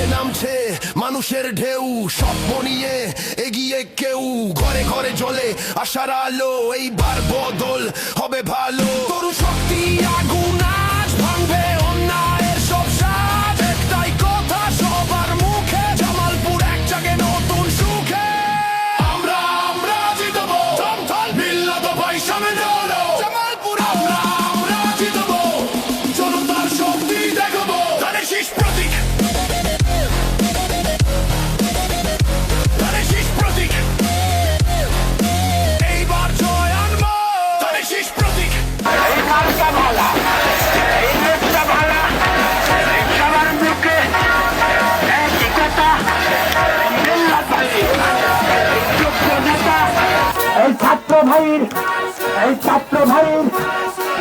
মাঠে নামছে মানুষের ঢেউ, স্বপ্ন নিয়ে এগিয়ে কেউ, ঘরে ঘরে জ্বলে আশার আলো, এইবার বদল হবে ভালো। তরু শক্তি আগুন আজ ভাঙবে অন্যায়ের সব সাজ, একটাই কথা সবার মুখে, জামালপুর এক জাগে নতুন সুখে। আমরা আমরা জিতবো, মিল্লাত ভাই সামনে চলো, জামালপুর আমরা জিতবো, জনতার শক্তি দেখবো, ধানের শীষ প্রতীক, ধানের শীষ প্রতীক, এইবার জয় আনবো, ধানের শীষ প্রতীক। এই মার্কা ভালা, এই নেতা ভালা, এই সবার মুখে একই কথা, মিল্লাত ভাই, এই যোগ্য নেতা, এই ছাত্র ভাইয়ের, এই ছাত্র ভাইয়ের,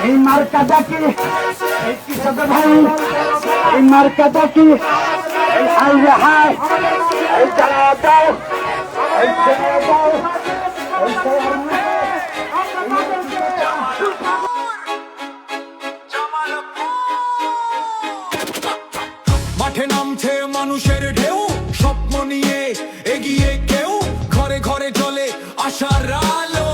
এই মার্কা ডাকি, এই কৃষক ভাই, এই মার্কা ডাকি, এই হাই রে হাই, এই চালা দাও, এই ছেড়ে দাও, এই সবার মুখে মাঠে নামছে মানুষের ঢেউ, স্বপ্ন নিয়ে এগিয়ে কেউ, ঘরে ঘরে চলে আশার আলো।